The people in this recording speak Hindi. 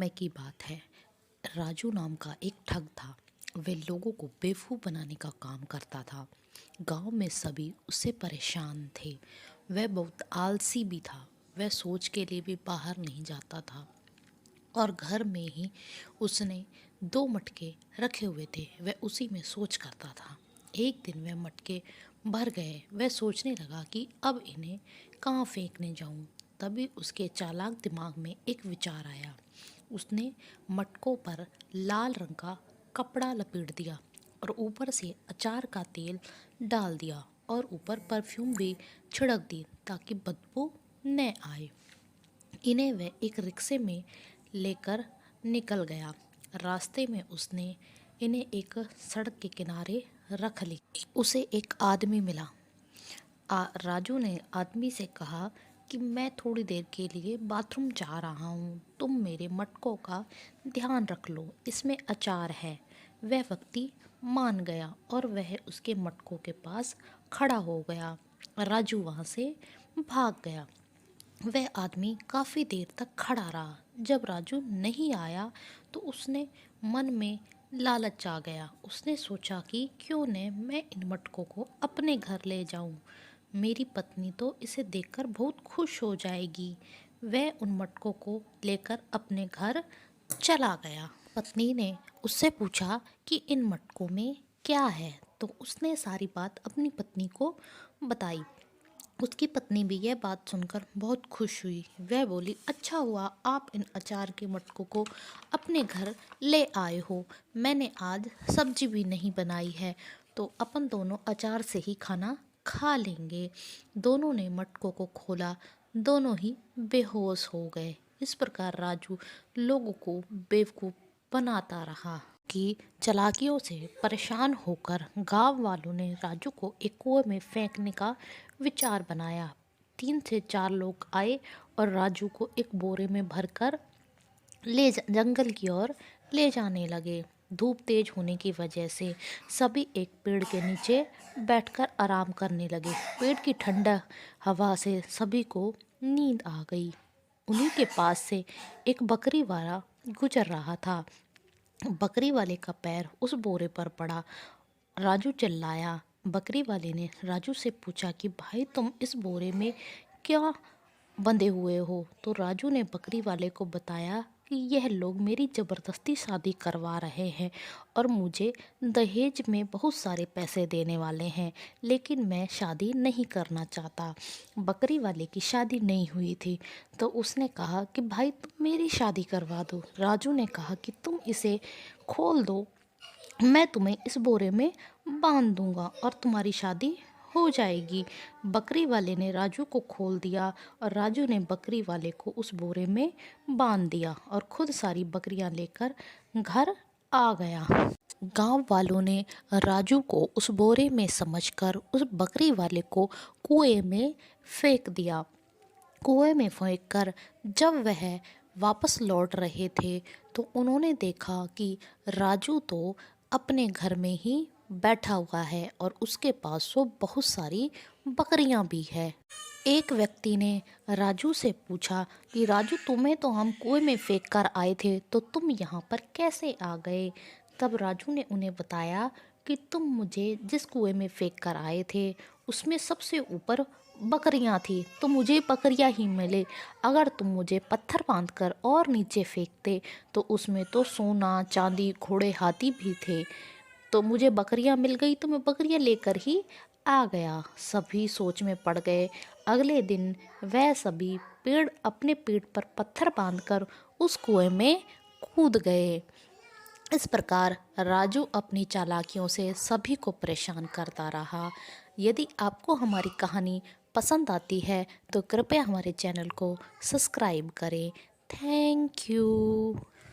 समय की बात है। राजू नाम का एक ठग था। वह लोगों को बेवकूफ़ बनाने का काम करता था। गांव में सभी उससे परेशान थे। वह बहुत आलसी भी था। वह सोच के लिए भी बाहर नहीं जाता था और घर में ही उसने 2 मटके रखे हुए थे। वह उसी में सोच करता था। एक दिन वह मटके भर गए। वह सोचने लगा कि अब इन्हें कहाँ फेंकने जाऊं। तभी उसके चालाक दिमाग में एक विचार आया। उसने मटकों पर लाल रंग का कपड़ा लपेट दिया और ऊपर से अचार का तेल डाल दिया और ऊपर परफ्यूम भी छिड़क दी ताकि बदबू न आए। इन्हें वह एक रिक्शे में लेकर निकल गया। रास्ते में उसने इन्हें एक सड़क के किनारे रख ली। उसे एक आदमी मिला। राजू ने आदमी से कहा कि मैं थोड़ी देर के लिए बाथरूम जा रहा हूँ, तुम मेरे मटकों का ध्यान रख लो, इसमें अचार है। वह व्यक्ति मान गया और वह उसके मटकों के पास खड़ा हो गया। राजू वहाँ से भाग गया। वह आदमी काफ़ी देर तक खड़ा रहा। जब राजू नहीं आया तो उसने मन में लालच आ गया। उसने सोचा कि क्यों न मैं इन मटकों को अपने घर ले जाऊं। मेरी पत्नी तो इसे देखकर बहुत खुश हो जाएगी। वह उन मटकों को लेकर अपने घर चला गया। पत्नी ने उससे पूछा कि इन मटकों में क्या है, तो उसने सारी बात अपनी पत्नी को बताई। उसकी पत्नी भी यह बात सुनकर बहुत खुश हुई। वह बोली, अच्छा हुआ आप इन अचार के मटकों को अपने घर ले आए हो। मैंने आज सब्जी भी नहीं बनाई है, तो अपन दोनों अचार से ही खाना खा लेंगे। दोनों ने मटकों को खोला। दोनों ही बेहोश हो गए। इस प्रकार राजू लोगों को बेवकूफ़ बनाता रहा। की चालाकियों से परेशान होकर गांव वालों ने राजू को एक कुएं में फेंकने का विचार बनाया। 3 से 4 लोग आए और राजू को एक बोरे में भरकर जंगल की ओर ले जाने लगे। धूप तेज होने की वजह से सभी एक पेड़ के नीचे बैठकर आराम करने लगे। पेड़ की ठंडा हवा से सभी को नींद आ गई। उन्हीं के पास से एक बकरी वाला गुजर रहा था। बकरी वाले का पैर उस बोरे पर पड़ा। राजू चिल्लाया। बकरी वाले ने राजू से पूछा कि भाई तुम इस बोरे में क्या बंधे हुए हो? तो राजू ने बकरी वाले को बताया कि यह लोग मेरी ज़बरदस्ती शादी करवा रहे हैं और मुझे दहेज में बहुत सारे पैसे देने वाले हैं, लेकिन मैं शादी नहीं करना चाहता। बकरी वाले की शादी नहीं हुई थी, तो उसने कहा कि भाई तुम मेरी शादी करवा दो। राजू ने कहा कि तुम इसे खोल दो, मैं तुम्हें इस बोरे में बांध दूंगा और तुम्हारी शादी हो जाएगी। बकरी वाले ने राजू को खोल दिया और राजू ने बकरी वाले को उस बोरे में बांध दिया और खुद सारी बकरियां लेकर घर आ गया। गांव वालों ने राजू को उस बोरे में समझकर उस बकरी वाले को कुएं में फेंक दिया। कुएं में फेंक कर जब वह वापस लौट रहे थे तो उन्होंने देखा कि राजू तो अपने घर में ही बैठा हुआ है और उसके पास तो बहुत सारी बकरियां भी है। एक व्यक्ति ने राजू से पूछा कि राजू तुम्हें तो हम कुएं में फेंक कर आए थे, तो तुम यहाँ पर कैसे आ गए? तब राजू ने उन्हें बताया कि तुम मुझे जिस कुएं में फेंक कर आए थे उसमें सबसे ऊपर बकरियां थी, तो मुझे बकरियां ही मिले। अगर तुम मुझे पत्थर बांधकर और नीचे फेंकते तो उसमें तो सोना चांदी घोड़े हाथी भी थे, तो मुझे बकरियां मिल गई तो मैं बकरियां लेकर ही आ गया। सभी सोच में पड़ गए। अगले दिन वह सभी अपने पेट पर पत्थर बांधकर उस कुएं में कूद गए। इस प्रकार राजू अपनी चालाकियों से सभी को परेशान करता रहा। यदि आपको हमारी कहानी पसंद आती है तो कृपया हमारे चैनल को सब्सक्राइब करें। Thank you.